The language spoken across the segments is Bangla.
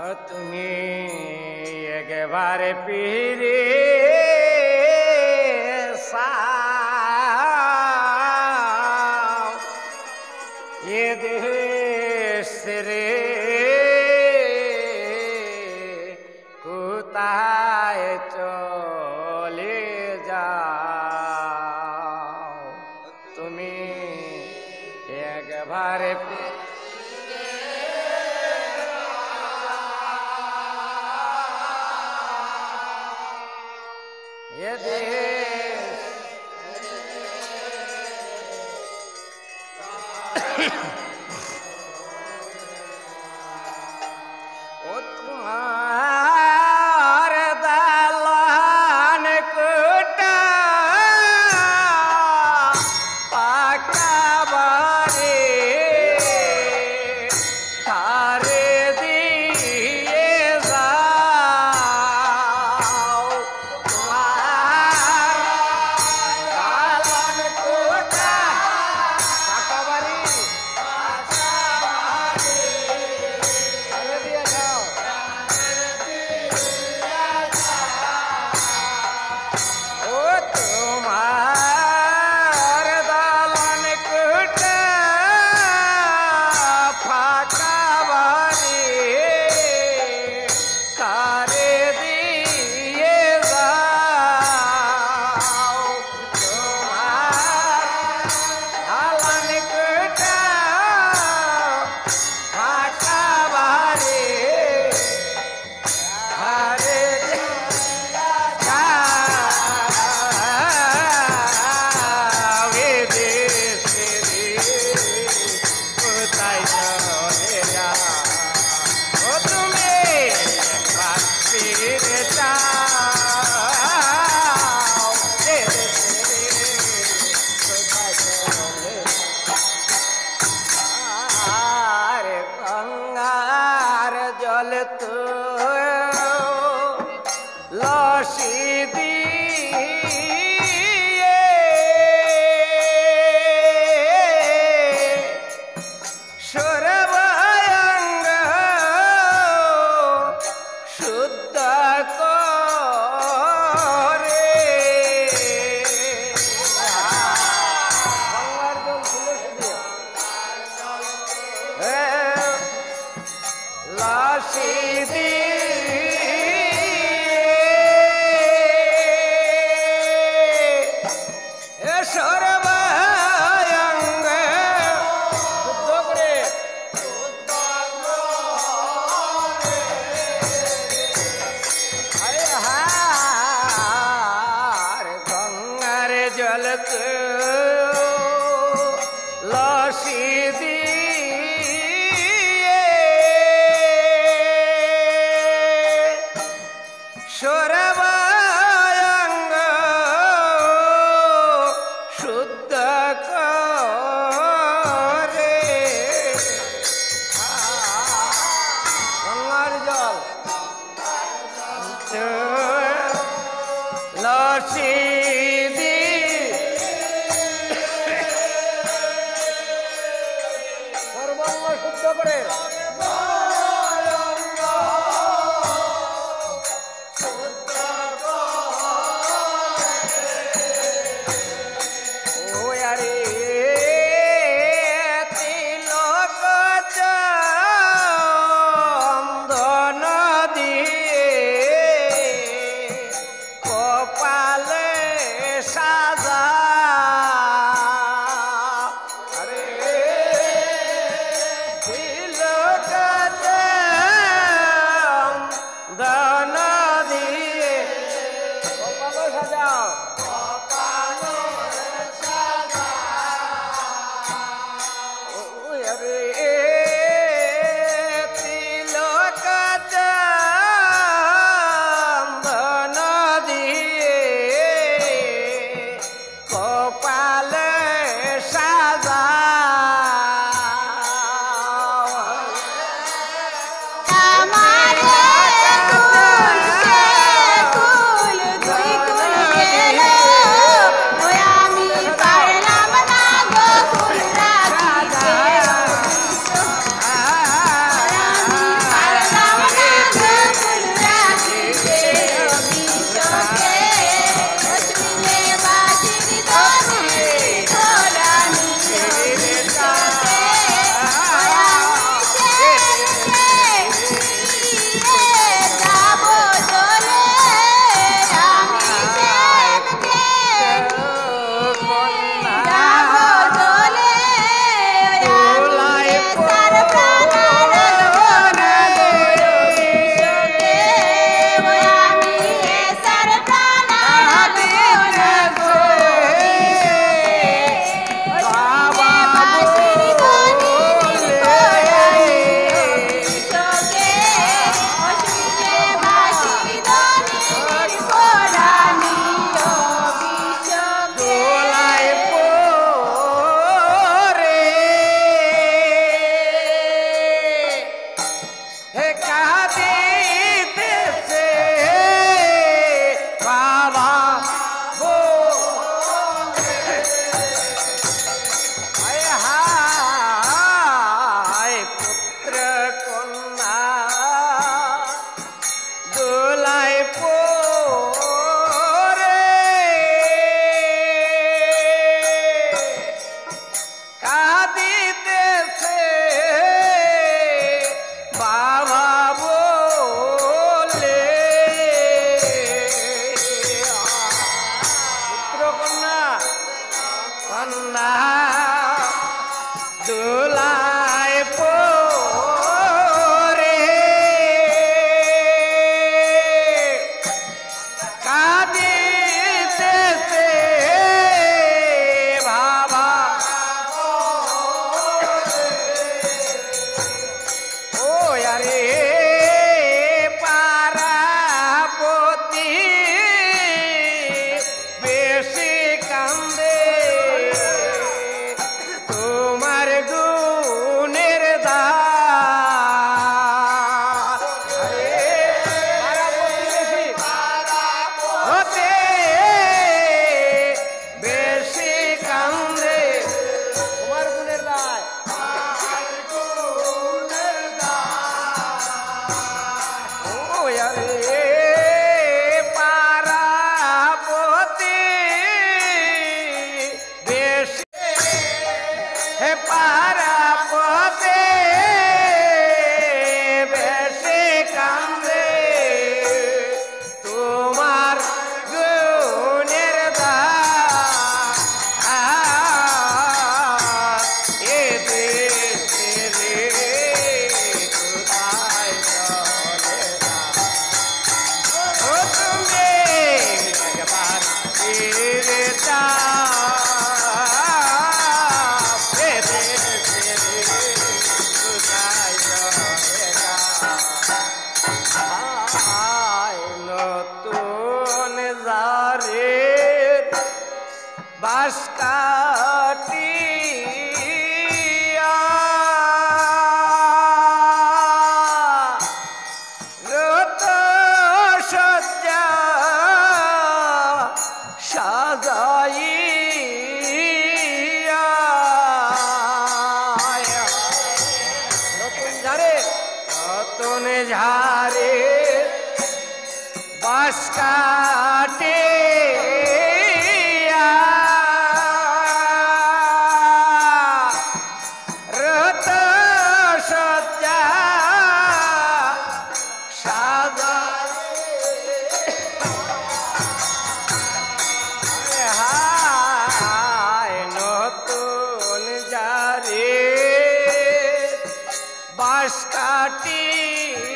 তুমি একেবারে পিরে এ দেশ রে কোথায় চলে যাও তুমি একবারে ये देश ओ तुम्हार दालान कोटा पाका बारे थारे दिए जाओ तो लाशी दिए शोरवायंग शुद्ध करे लाशी दिए शोरवायंग शुद्ध करे अरे हार गंगार जल लाशी शोरवायंग शुद्ध करे गंगार जल लाशी সর্বাঙ্গ শুদ্ধ করে কপালে বাঁশ কাটিয়া রত সজ্জা সাজাইয়া নতুন ঝাড়ে বাঁশ কাটিয়া রত সজ্জা হায় নতুন ঝাড়ে বাঁশ কাটিয়া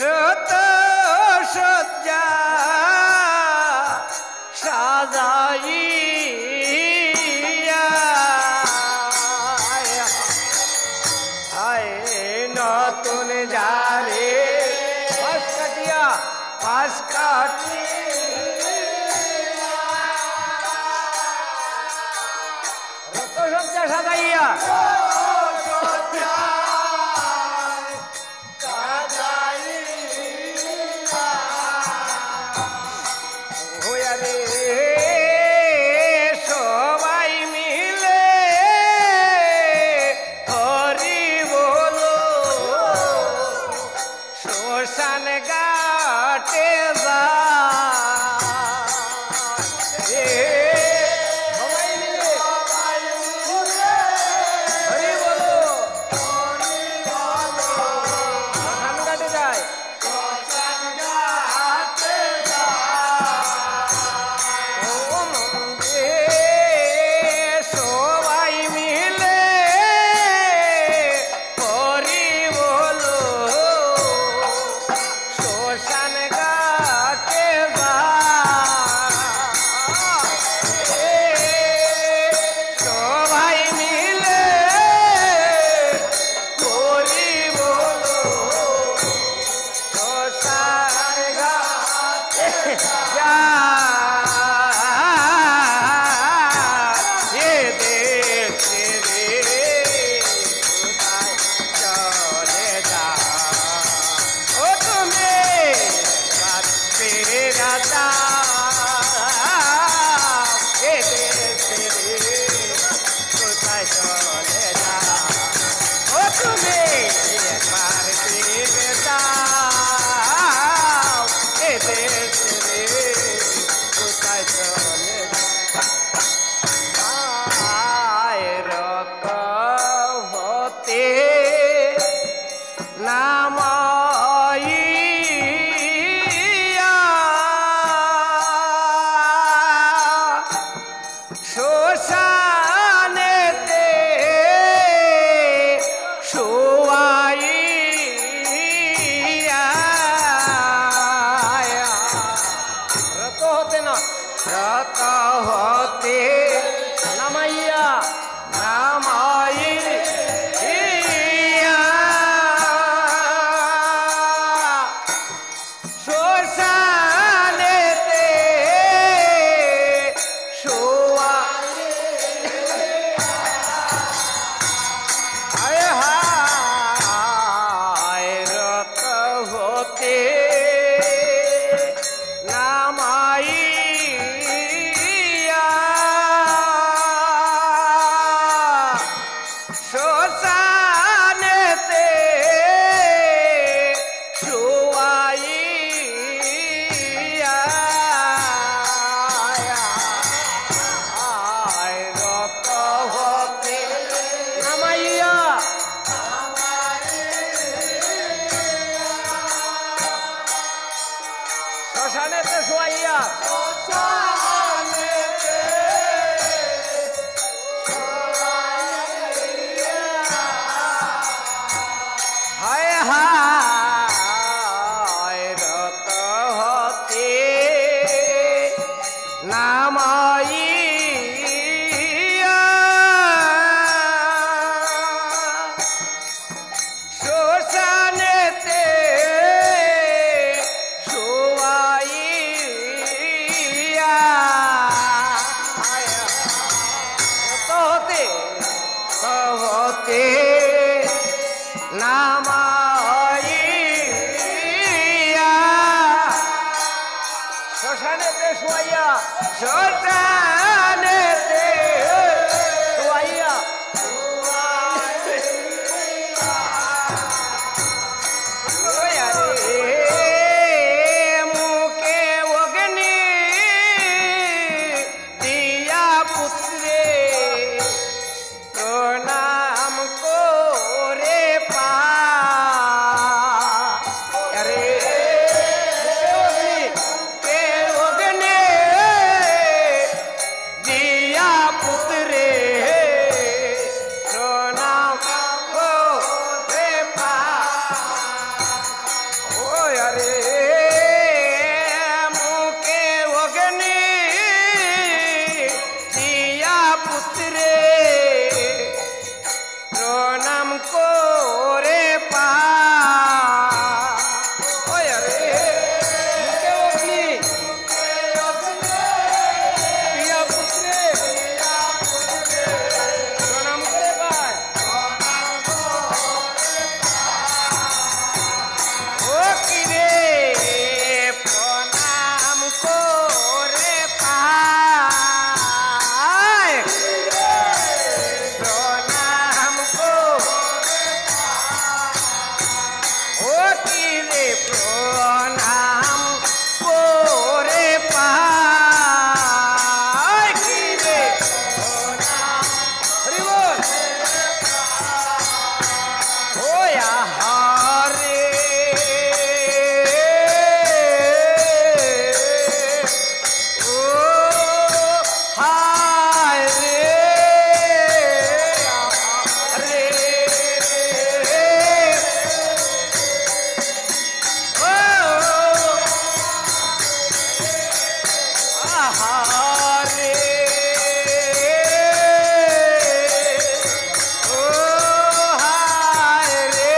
রত সজ্জা সাজাইয়া হায় নতুন ঝাড়ে বাঁশ কাটিয়া বাঁশ রত সজ্জা সাজাইয়া রে সবাই মিলে হরি বলো শ্মশান ঘাটে যা পথে নামাইয়া শ্মশানেতে শোয়াইয়া শ্মশানেতে শোয়াইয়া মুখে অগ্নি দিয়া পুত্রে প্রণাম করে পারে কে অগ্নি দিয়া পুত্রে প্রণাম করে পা রে মুখে অগ্নি দিয়া পুত্রে প্রণাম করে পা রে মুখে অগ্নি দিয়া পুত্রে প্রণাম করে পায় ও কিরে প্রণাম করে পায় প্রণাম ও কিরে প্রণাম করে পায় কিরে প্রণাম হরি বল ও আহারে ও হায় রে রে ও আহারে ও হায় রে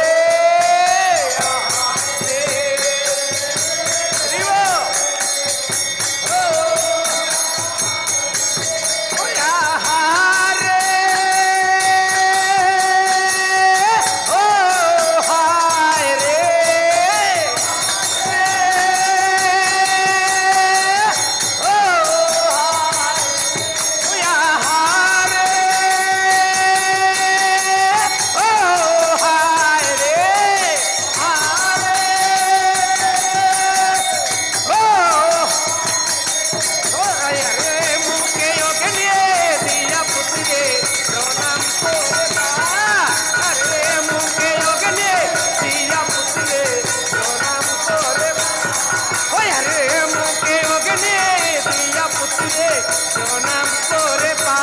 প্রণাম করে পা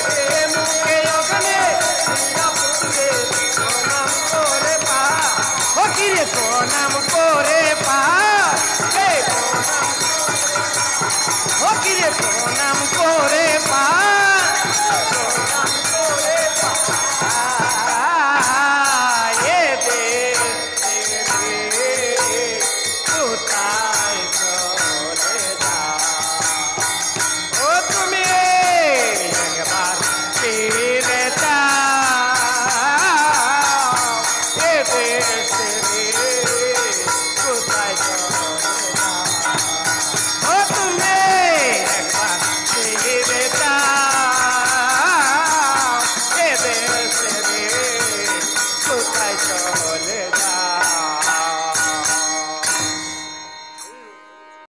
রে মুখে অগ্নি দিয়া পুত্রে প্রণাম করে পা ও কিরে প্রণাম করে পা ও কিরে প্রণাম করে পা প্রণাম করে পা এ দে কোথায় চলে যা ও তুমি একবার ফিরে যাও এ দেশে